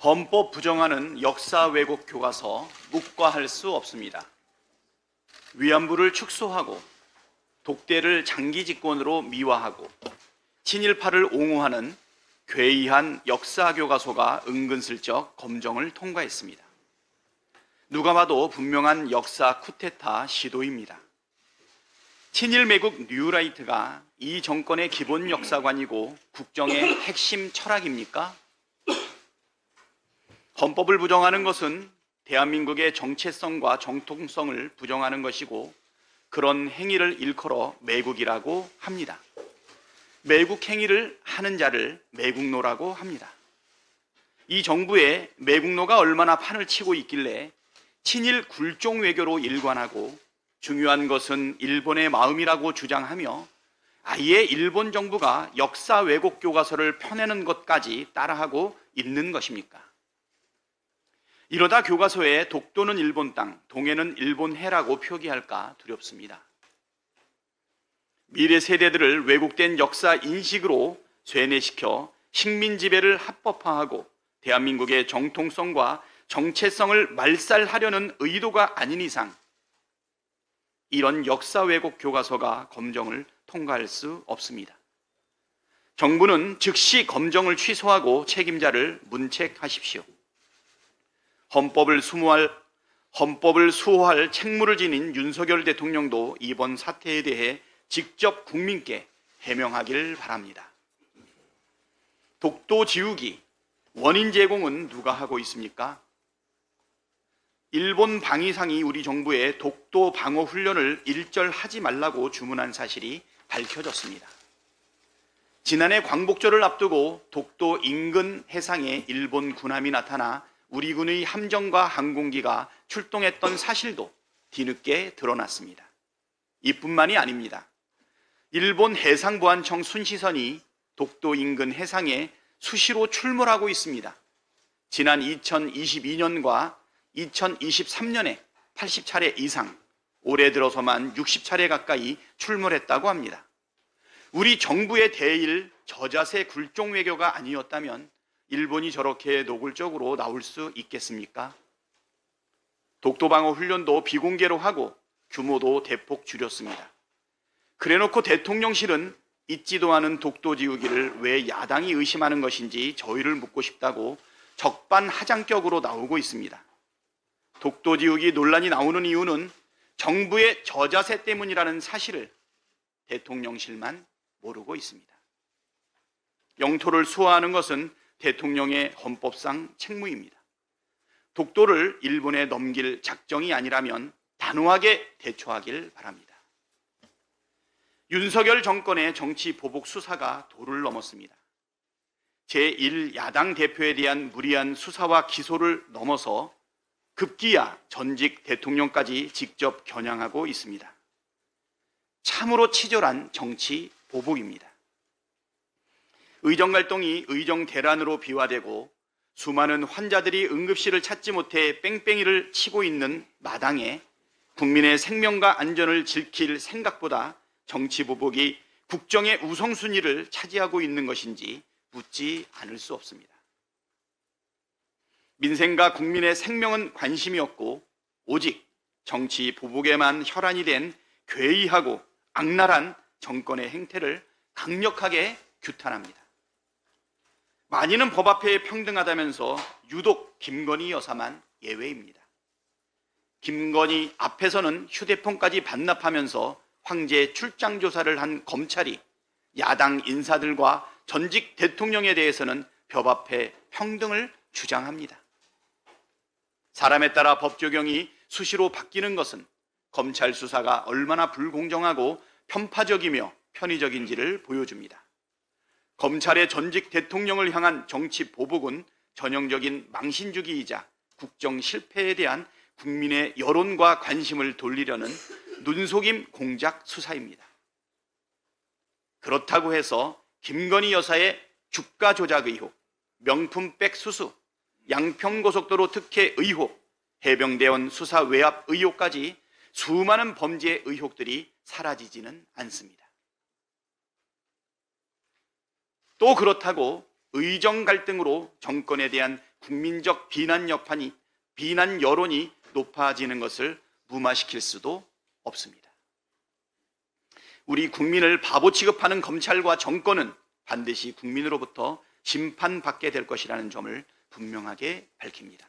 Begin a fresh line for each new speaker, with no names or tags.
헌법 부정하는 역사 왜곡 교과서 묵과할 수 없습니다. 위안부를 축소하고 독대를 장기 집권으로 미화하고 친일파를 옹호하는 괴이한 역사 교과서가 은근슬쩍 검정을 통과했습니다. 누가 봐도 분명한 역사 쿠데타 시도입니다. 친일 매국 뉴라이트가 이 정권의 기본 역사관이고 국정의 핵심 철학입니까? 헌법을 부정하는 것은 대한민국의 정체성과 정통성을 부정하는 것이고 그런 행위를 일컬어 매국이라고 합니다. 매국 행위를 하는 자를 매국노라고 합니다. 이 정부의 매국노가 얼마나 판을 치고 있길래 친일 굴종 외교로 일관하고 중요한 것은 일본의 마음이라고 주장하며 아예 일본 정부가 역사 왜곡 교과서를 펴내는 것까지 따라하고 있는 것입니까? 이러다 교과서에 독도는 일본 땅, 동해는 일본 해라고 표기할까 두렵습니다. 미래 세대들을 왜곡된 역사 인식으로 쇠뇌시켜 식민 지배를 합법화하고 대한민국의 정통성과 정체성을 말살하려는 의도가 아닌 이상 이런 역사 왜곡 교과서가 검정을 통과할 수 없습니다. 정부는 즉시 검정을 취소하고 책임자를 문책하십시오. 헌법을 수호할 책무를 지닌 윤석열 대통령도 이번 사태에 대해 직접 국민께 해명하길 바랍니다. 독도 지우기, 원인 제공은 누가 하고 있습니까? 일본 방위상이 우리 정부에 독도 방어 훈련을 일절하지 말라고 주문한 사실이 밝혀졌습니다. 지난해 광복절을 앞두고 독도 인근 해상에 일본 군함이 나타나 우리 군의 함정과 항공기가 출동했던 사실도 뒤늦게 드러났습니다. 이뿐만이 아닙니다. 일본 해상보안청 순시선이 독도 인근 해상에 수시로 출몰하고 있습니다. 지난 2022년과 2023년에 80차례 이상, 올해 들어서만 60차례 가까이 출몰했다고 합니다. 우리 정부의 대일 저자세 굴종 외교가 아니었다면 일본이 저렇게 노골적으로 나올 수 있겠습니까? 독도 방어 훈련도 비공개로 하고 규모도 대폭 줄였습니다. 그래놓고 대통령실은 있지도 않은 독도 지우기를 왜 야당이 의심하는 것인지 저희를 묻고 싶다고 적반하장격으로 나오고 있습니다. 독도 지우기 논란이 나오는 이유는 정부의 저자세 때문이라는 사실을 대통령실만 모르고 있습니다. 영토를 수호하는 것은 대통령의 헌법상 책무입니다. 독도를 일본에 넘길 작정이 아니라면 단호하게 대처하길 바랍니다. 윤석열 정권의 정치 보복 수사가 도를 넘었습니다. 제1야당 대표에 대한 무리한 수사와 기소를 넘어서 급기야 전직 대통령까지 직접 겨냥하고 있습니다. 참으로 치졸한 정치 보복입니다. 의정갈등이 의정대란으로 비화되고 수많은 환자들이 응급실을 찾지 못해 뺑뺑이를 치고 있는 마당에 국민의 생명과 안전을 지킬 생각보다 정치 보복이 국정의 우선순위를 차지하고 있는 것인지 묻지 않을 수 없습니다. 민생과 국민의 생명은 관심이 없고 오직 정치 보복에만 혈안이 된 괴이하고 악랄한 정권의 행태를 강력하게 규탄합니다. 많이는 법 앞에 평등하다면서 유독 김건희 여사만 예외입니다. 김건희 앞에서는 휴대폰까지 반납하면서 황제 출장 조사를 한 검찰이 야당 인사들과 전직 대통령에 대해서는 법 앞에 평등을 주장합니다. 사람에 따라 법 적용이 수시로 바뀌는 것은 검찰 수사가 얼마나 불공정하고 편파적이며 편의적인지를 보여줍니다. 검찰의 전직 대통령을 향한 정치 보복은 전형적인 망신주기이자 국정 실패에 대한 국민의 여론과 관심을 돌리려는 눈속임 공작 수사입니다. 그렇다고 해서 김건희 여사의 주가 조작 의혹, 명품백 수수, 양평고속도로 특혜 의혹, 해병대원 수사 외압 의혹까지 수많은 범죄 의혹들이 사라지지는 않습니다. 또 그렇다고 의정 갈등으로 정권에 대한 국민적 비난 여론이 높아지는 것을 무마시킬 수도 없습니다. 우리 국민을 바보 취급하는 검찰과 정권은 반드시 국민으로부터 심판받게 될 것이라는 점을 분명하게 밝힙니다.